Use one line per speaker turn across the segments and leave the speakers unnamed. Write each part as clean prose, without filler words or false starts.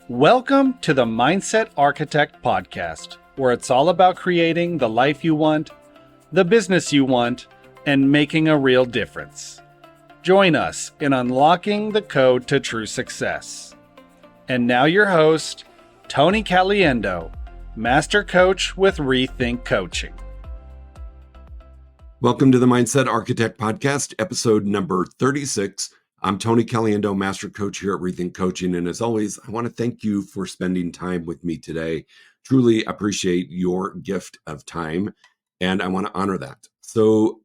Welcome to the Mindset Architect Podcast, where it's all about creating the life you want, the business you want, and making a real difference. Join us in unlocking the code to true success. And now your host, Tony Caliendo, Master Coach with Rethink Coaching.
Welcome to the Mindset Architect Podcast, episode number 36. I'm Tony Caliendo, Master Coach here at Rethink Coaching. And as always, I want to thank you for spending time with me today. Truly appreciate your gift of time, and I want to honor that. So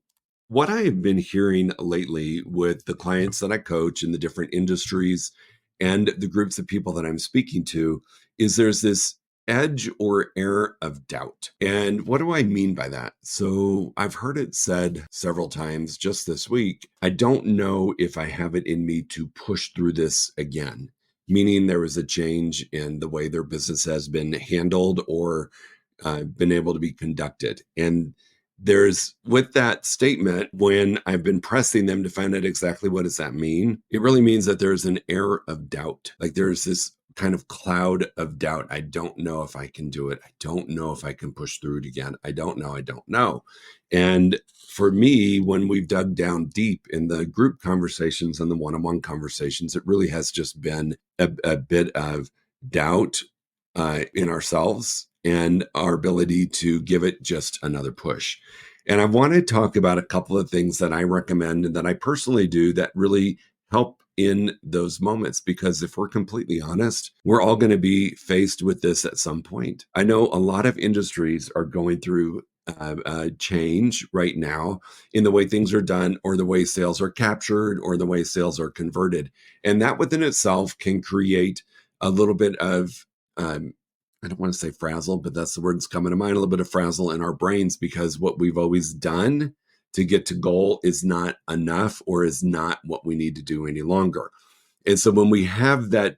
what I have been hearing lately with the clients that I coach in the different industries and the groups of people that I'm speaking to is there's this edge or air of doubt. And what do I mean by that? So I've heard it said several times just this week, I don't know if I have it in me to push through this again, meaning there was a change in the way their business has been handled or been able to be conducted. And there's, with that statement, when I've been pressing them to find out exactly what does that mean, it really means that there's an air of doubt. Like there's this kind of cloud of doubt. I don't know if I can do it. I don't know if I can push through it again. I don't know. And for me, when we've dug down deep in the group conversations and the one-on-one conversations, it really has just been a bit of doubt in ourselves and our ability to give it just another push. And I want to talk about a couple of things that I recommend and that I personally do that really help in those moments, because if we're completely honest, we're all going to be faced with this at some point. I know a lot of industries are going through change right now in the way things are done, or the way sales are captured, or the way sales are converted. And that within itself can create a little bit of, I don't want to say frazzle, but that's the word that's coming to mind, a little bit of frazzle in our brains, because what we've always done to get to goal is not enough or is not what we need to do any longer. And so when we have that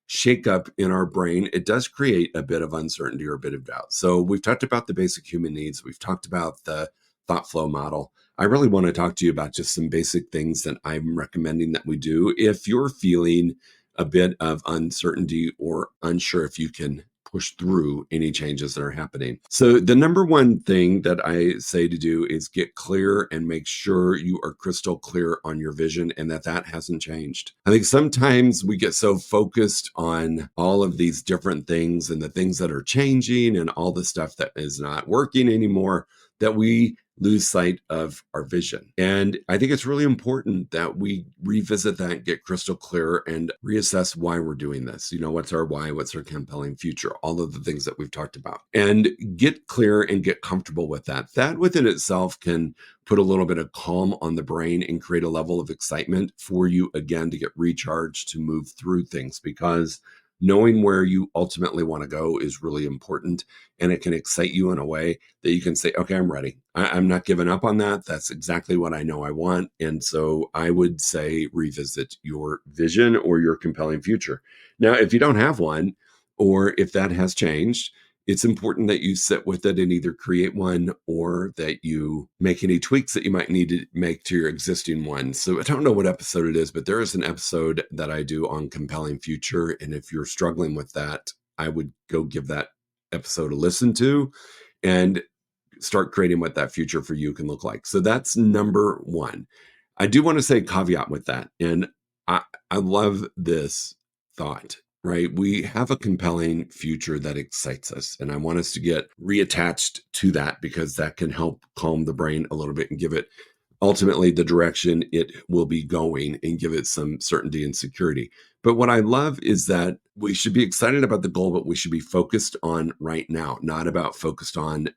shakeup in our brain, it does create a bit of uncertainty or a bit of doubt. So we've talked about the basic human needs. We've talked about the thought flow model. I really want to talk to you about just some basic things that I'm recommending that we do if you're feeling a bit of uncertainty or unsure if you can push through any changes that are happening. So the number one thing that I say to do is get clear and make sure you are crystal clear on your vision and that hasn't changed. I think sometimes we get so focused on all of these different things and the things that are changing and all the stuff that is not working anymore that we lose sight of our vision. And I think it's really important that we revisit that, get crystal clear, and reassess why we're doing this. You know, what's our why? What's our compelling future? All of the things that we've talked about. And get clear and get comfortable with that. That within itself can put a little bit of calm on the brain and create a level of excitement for you, again, to get recharged, to move through things, because knowing where you ultimately want to go is really important, and it can excite you in a way that you can say, okay, I'm ready. I'm not giving up on that. That's exactly what I know I want. And so I would say revisit your vision or your compelling future. Now, if you don't have one, or if that has changed, it's important that you sit with it and either create one or that you make any tweaks that you might need to make to your existing one. So I don't know what episode it is, but there is an episode that I do on compelling future. And if you're struggling with that, I would go give that episode a listen to and start creating what that future for you can look like. So that's number one. I do want to say caveat with that. And I love this thought. Right? We have a compelling future that excites us. And I want us to get reattached to that, because that can help calm the brain a little bit and give it ultimately the direction it will be going and give it some certainty and security. But what I love is that we should be excited about the goal, but we should be focused on right now, not about focused on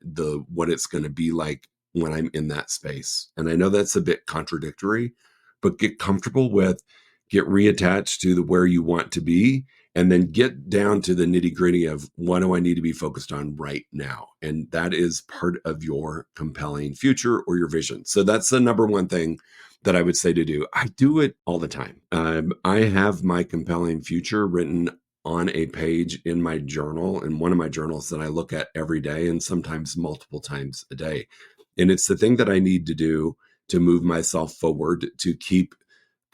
what it's going to be like when I'm in that space. And I know that's a bit contradictory, but get comfortable with, get reattached to where you want to be, and then get down to the nitty gritty of what do I need to be focused on right now? And that is part of your compelling future or your vision. So that's the number one thing that I would say to do. I do it all the time. I have my compelling future written on a page in my journal, in one of my journals that I look at every day and sometimes multiple times a day. And it's the thing that I need to do to move myself forward, to keep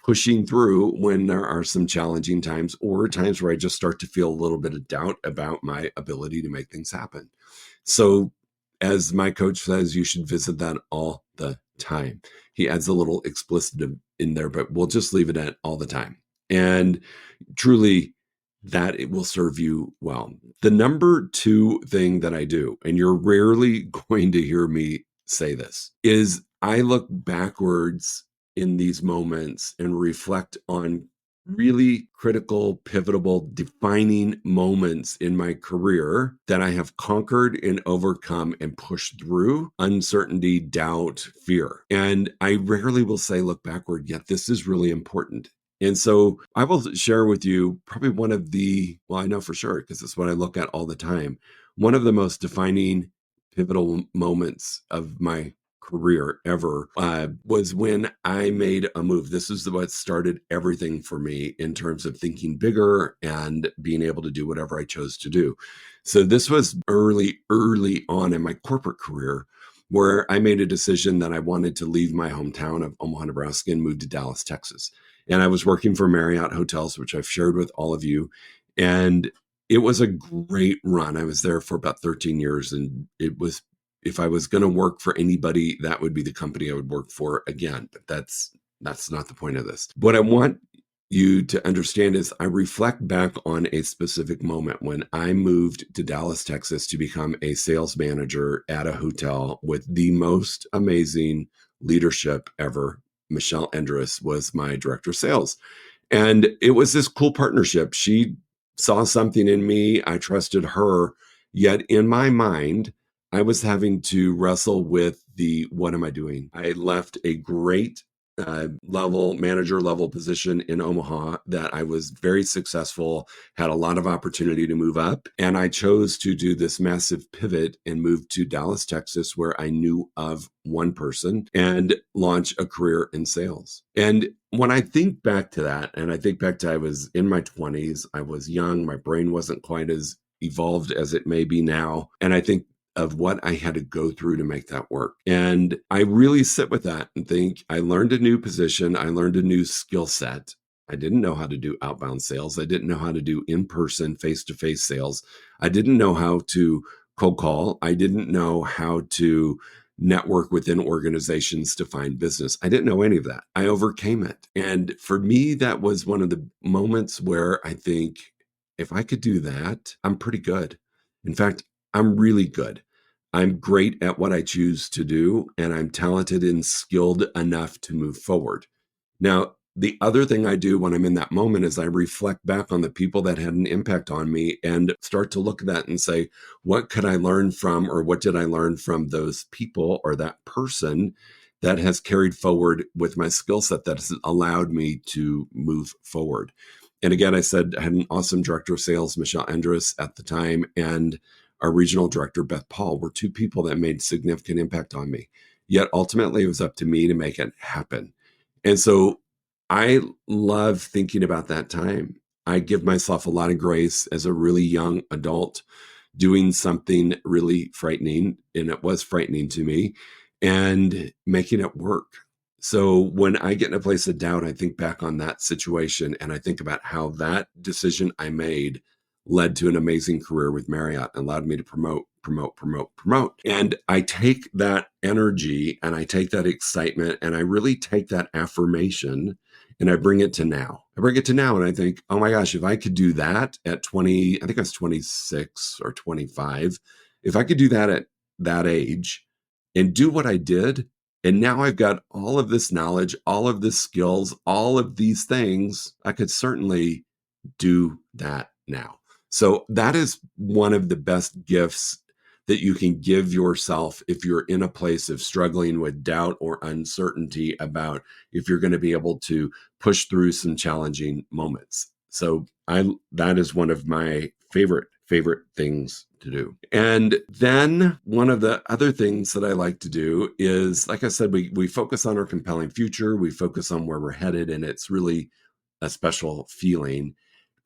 pushing through when there are some challenging times or times where I just start to feel a little bit of doubt about my ability to make things happen. So, as my coach says, you should visit that all the time. He adds a little explicitive in there, but we'll just leave it at all the time. And truly, that it will serve you well. The number two thing that I do, and you're rarely going to hear me say this, is I look backwards in these moments and reflect on really critical, pivotal, defining moments in my career that I have conquered and overcome and pushed through uncertainty, doubt, fear. And I rarely will say, look backward, yet this is really important. And so I will share with you probably one of the, well, I know for sure, because it's what I look at all the time, one of the most defining, pivotal moments of my career ever was when I made a move. This is what started everything for me in terms of thinking bigger and being able to do whatever I chose to do. So this was early on in my corporate career, where I made a decision that I wanted to leave my hometown of Omaha, Nebraska and move to Dallas, Texas. And I was working for Marriott Hotels, which I've shared with all of you. And it was a great run. I was there for about 13 years. And it was, if I was going to work for anybody, that would be the company I would work for again. But that's not the point of this. What I want you to understand is I reflect back on a specific moment when I moved to Dallas, Texas to become a sales manager at a hotel with the most amazing leadership ever. Michelle Endress was my director of sales. And it was this cool partnership. She saw something in me. I trusted her. Yet in my mind, I was having to wrestle with what am I doing? I left a great manager level position in Omaha that I was very successful, had a lot of opportunity to move up. And I chose to do this massive pivot and move to Dallas, Texas, where I knew of one person and launch a career in sales. And when I think back to that, and I think back to I was in my 20s, I was young, my brain wasn't quite as evolved as it may be now. And I think of what I had to go through to make that work. And I really sit with that and think I learned a new position. I learned a new skill set. I didn't know how to do outbound sales. I didn't know how to do in-person, face-to-face sales. I didn't know how to cold call. I didn't know how to network within organizations to find business. I didn't know any of that. I overcame it. And for me, that was one of the moments where I think if I could do that, I'm pretty good. In fact, I'm really good. I'm great at what I choose to do, and I'm talented and skilled enough to move forward. Now, the other thing I do when I'm in that moment is I reflect back on the people that had an impact on me and start to look at that and say, what could I learn from, or what did I learn from those people or that person that has carried forward with my skill set that has allowed me to move forward? And again, I said I had an awesome director of sales, Michelle Endress, at the time, and our regional director, Beth Paul, were two people that made significant impact on me. Yet ultimately, it was up to me to make it happen. And so I love thinking about that time. I give myself a lot of grace as a really young adult doing something really frightening, and it was frightening to me, and making it work. So when I get in a place of doubt, I think back on that situation and I think about how that decision I made led to an amazing career with Marriott and allowed me to promote. And I take that energy and I take that excitement and I really take that affirmation and I bring it to now. And I think, oh my gosh, if I could do that at 20, I think I was 26 or 25, if I could do that at that age and do what I did, and now I've got all of this knowledge, all of this skills, all of these things, I could certainly do that now. So that is one of the best gifts that you can give yourself if you're in a place of struggling with doubt or uncertainty about if you're going to be able to push through some challenging moments. So that is one of my favorite things to do. And then one of the other things that I like to do is, like I said, we focus on our compelling future, we focus on where we're headed, and it's really a special feeling.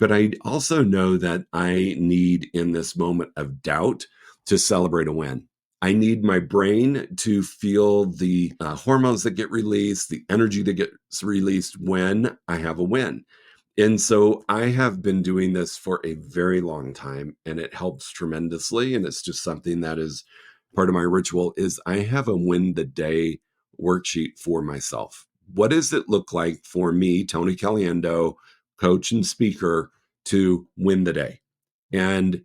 But I also know that I need in this moment of doubt to celebrate a win. I need my brain to feel the hormones that get released, the energy that gets released when I have a win. And so I have been doing this for a very long time, and it helps tremendously. And it's just something that is part of my ritual is I have a win the day worksheet for myself. What does it look like for me, Tony Caliendo, coach and speaker, to win the day? And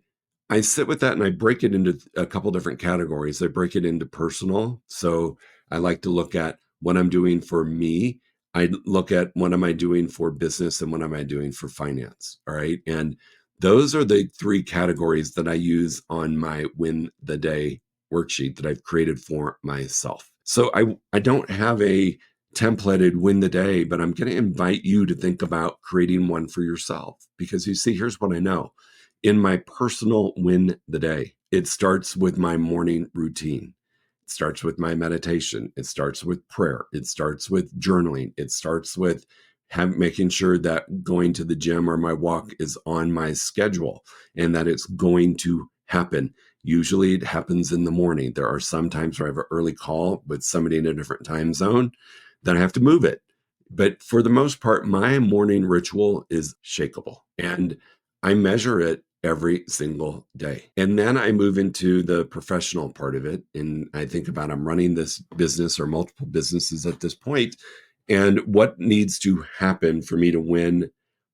I sit with that and I break it into a couple different categories. I break it into personal. So I like to look at what I'm doing for me. I look at what am I doing for business and what am I doing for finance. All right. And those are the three categories that I use on my win the day worksheet that I've created for myself. So I don't have a templated win the day, but I'm going to invite you to think about creating one for yourself because you see, here's what I know. In my personal win the day, it starts with my morning routine. It starts with my meditation. It starts with prayer. It starts with journaling. It starts with making sure that going to the gym or my walk is on my schedule and that it's going to happen. Usually it happens in the morning. There are some times where I have an early call with somebody in a different time zone, then I have to move it. But for the most part, my morning ritual is shakable and I measure it every single day. And then I move into the professional part of it. And I think about I'm running this business or multiple businesses at this point, and what needs to happen for me to win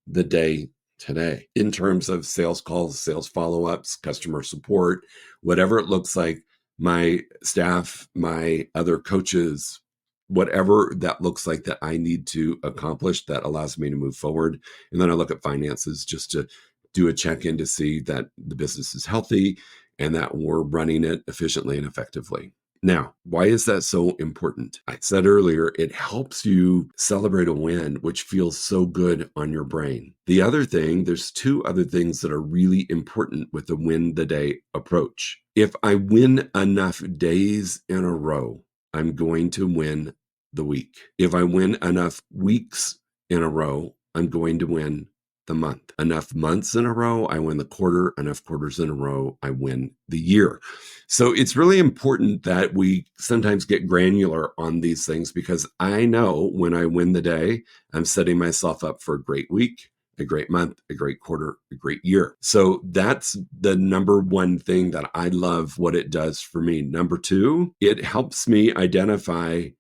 the day today in terms of sales calls, sales follow-ups, customer support, whatever it looks like, my staff, my other coaches, whatever that looks like that I need to accomplish that allows me to move forward. And then I look at finances just to do a check-in to see that the business is healthy and that we're running it efficiently and effectively. Now, why is that so important? I said earlier, it helps you celebrate a win, which feels so good on your brain. The other thing, there's two other things that are really important with the win the day approach. If I win enough days in a row, I'm going to win the week. If I win enough weeks in a row, I'm going to win the month. Enough months in a row, I win the quarter. Enough quarters in a row, I win the year. So it's really important that we sometimes get granular on these things because I know when I win the day, I'm setting myself up for a great week, a great month, a great quarter, a great year. So that's the number one thing that I love what it does for me. Number two, it helps me identify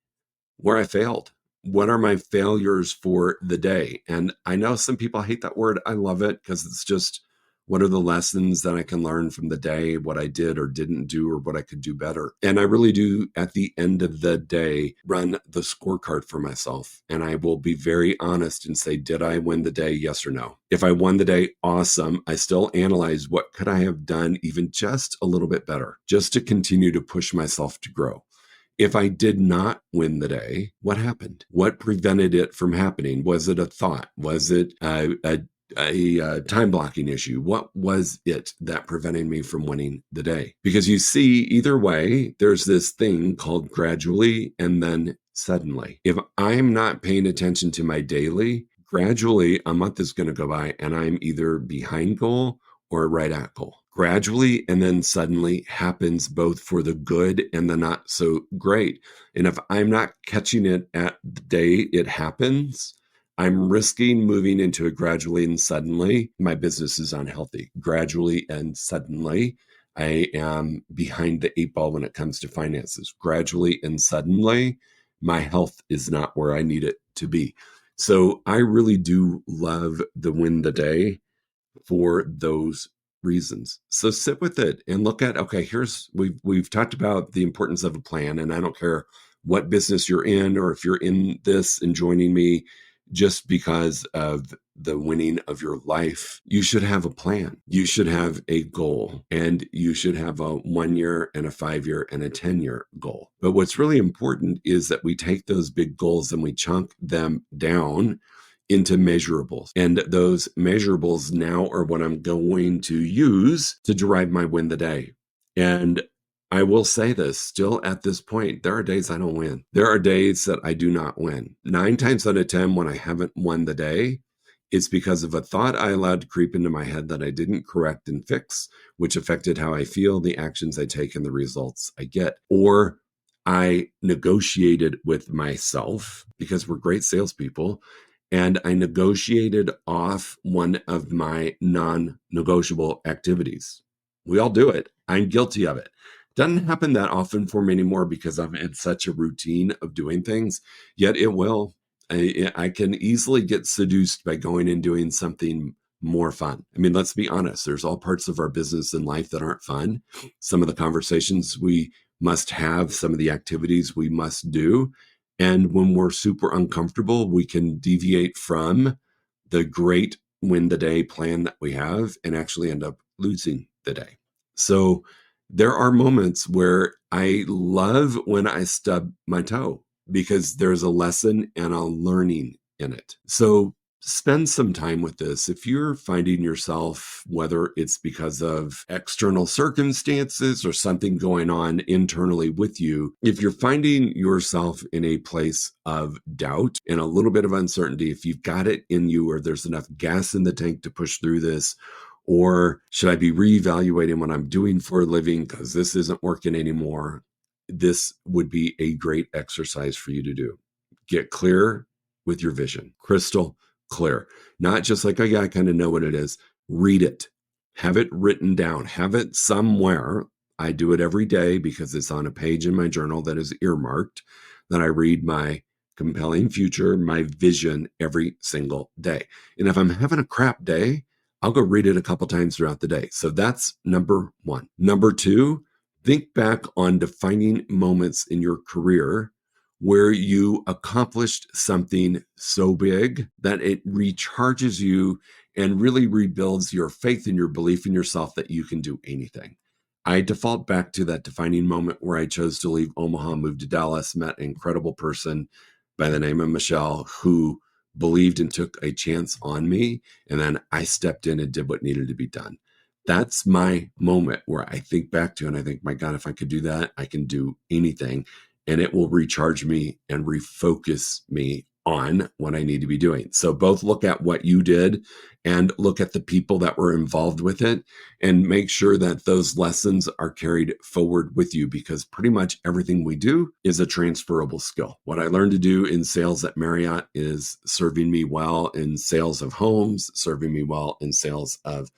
where I failed. What are my failures for the day? And I know some people hate that word. I love it because it's just what are the lessons that I can learn from the day, what I did or didn't do, or what I could do better. And I really do, at the end of the day, run the scorecard for myself. And I will be very honest and say, did I win the day? Yes or no? If I won the day, awesome. I still analyze what could I have done even just a little bit better, just to continue to push myself to grow. If I did not win the day, what happened? What prevented it from happening? Was it a thought? Was it a time blocking issue? What was it that prevented me from winning the day? Because you see, either way, there's this thing called gradually and then suddenly. If I'm not paying attention to my daily, gradually a month is going to go by and I'm either behind goal or right at goal. Gradually and then suddenly happens both for the good and the not so great. And if I'm not catching it at the day it happens, I'm risking moving into a gradually and suddenly. My business is unhealthy. Gradually and suddenly, I am behind the eight ball when it comes to finances. Gradually and suddenly, my health is not where I need it to be. So I really do love the win the day for those reasons. So sit with it and look at, okay, we've talked about the importance of a plan, and I don't care what business you're in or if you're in this and joining me just because of the winning of your life, you should have a plan. You should have a goal, and you should have a 1 year and a 5 year and a 10-year goal. But what's really important is that we take those big goals and we chunk them down into measurables. And those measurables now are what I'm going to use to derive my win the day. And I will say this, still at this point, there are days I don't win. There are days that I do not win. 9 times out of 10, when I haven't won the day, it's because of a thought I allowed to creep into my head that I didn't correct and fix, which affected how I feel, the actions I take, and the results I get. Or I negotiated with myself because we're great salespeople. And I negotiated off one of my non-negotiable activities. We all do it. I'm guilty of it. Doesn't happen that often for me anymore because I'm in such a routine of doing things, yet it will. I can easily get seduced by going and doing something more fun. I mean, let's be honest, there's all parts of our business and life that aren't fun. Some of the conversations we must have, some of the activities we must do. And when we're super uncomfortable, we can deviate from the great win the day plan that we have and actually end up losing the day. So there are moments where I love when I stub my toe because there's a lesson and a learning in it. So spend some time with this. If you're finding yourself, whether it's because of external circumstances or something going on internally with you, if you're finding yourself in a place of doubt and a little bit of uncertainty, if you've got it in you or there's enough gas in the tank to push through this, or should I be reevaluating what I'm doing for a living because this isn't working anymore? This would be a great exercise for you to do. Get clear with your vision, crystal clear. Not just like, oh yeah, I kind of know what it is. Read it. Have it written down. Have it somewhere. I do it every day because it's on a page in my journal that is earmarked that I read my compelling future, my vision every single day. And if I'm having a crap day, I'll go read it a couple times throughout the day. So that's number one. Number two, think back on defining moments in your career where you accomplished something so big that it recharges you and really rebuilds your faith and your belief in yourself that you can do anything. I default back to that defining moment where I chose to leave Omaha, move to Dallas, met an incredible person by the name of Michelle who believed and took a chance on me. And then I stepped in and did what needed to be done. That's my moment where I think back to and I think, my God, if I could do that, I can do anything. And it will recharge me and refocus me on what I need to be doing. So both look at what you did and look at the people that were involved with it and make sure that those lessons are carried forward with you because pretty much everything we do is a transferable skill. What I learned to do in sales at Marriott is serving me well in sales of homes, serving me well in sales of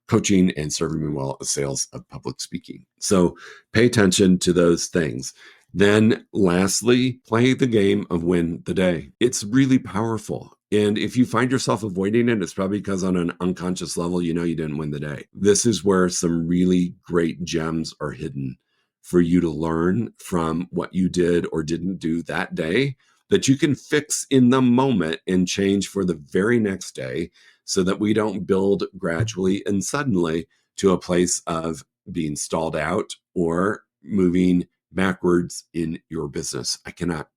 coaching, and serving me well in sales of public speaking. So pay attention to those things. Then lastly, play the game of win the day. It's really powerful. And if you find yourself avoiding it, it's probably because on an unconscious level, you know you didn't win the day. This is where some really great gems are hidden for you to learn from what you did or didn't do that day that you can fix in the moment and change for the very next day so that we don't build gradually and suddenly to a place of being stalled out or moving backwards in your business. I cannot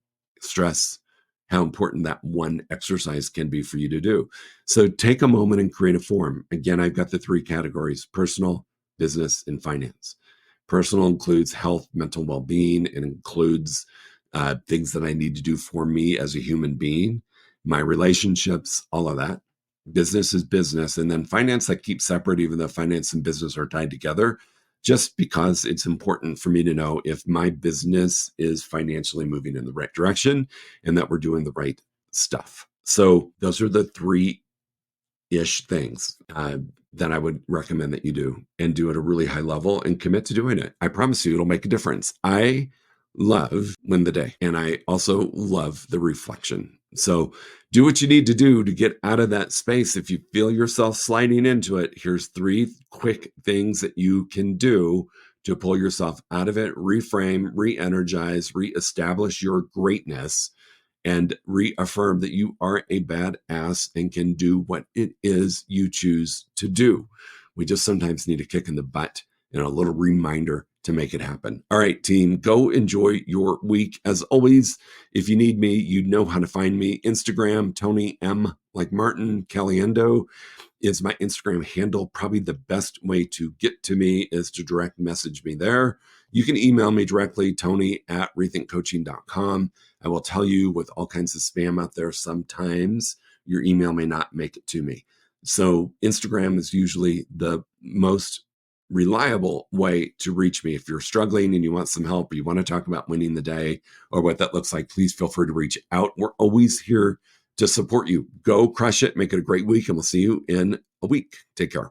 stress how important that one exercise can be for you to do. So take a moment and create a form. Again, I've got the three categories: personal, business, and finance. Personal includes health, mental well-being. It includes things that I need to do for me as a human being, my relationships, all of that. Business is business. And then finance, I keep separate, even though finance and business are tied together, just because it's important for me to know if my business is financially moving in the right direction and that we're doing the right stuff. So those are the three-ish things that I would recommend that you do and do at a really high level and commit to doing it. I promise you, it'll make a difference. I love win the day, and I also love the reflection. So do what you need to do to get out of that space. If you feel yourself sliding into it, here's 3 quick things that you can do to pull yourself out of it, reframe, re-energize, reestablish your greatness, and reaffirm that you are a badass and can do what it is you choose to do. We just sometimes need a kick in the butt and a little reminder to make it happen. All right, team, go enjoy your week. As always, if you need me, you know how to find me. Instagram, Tony M. like Martin Caliendo is my Instagram handle. Probably the best way to get to me is to direct message me there. You can email me directly, tony@rethinkcoaching.com. I will tell you, with all kinds of spam out there, sometimes your email may not make it to me. So Instagram is usually the most reliable way to reach me. If you're struggling and you want some help, or you want to talk about winning the day or what that looks like, please feel free to reach out. We're always here to support you. Go crush it, make it a great week, and we'll see you in a week. Take care.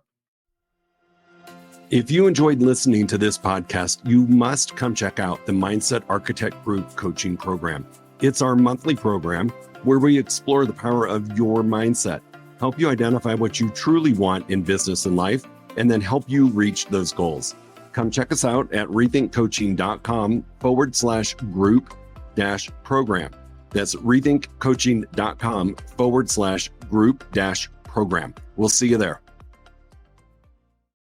If you enjoyed listening to this podcast, you must come check out the Mindset Architect Group Coaching Program. It's our monthly program where we explore the power of your mindset, help you identify what you truly want in business and life, and then help you reach those goals. Come check us out at rethinkcoaching.com/group-program. That's rethinkcoaching.com/group-program. We'll see you there.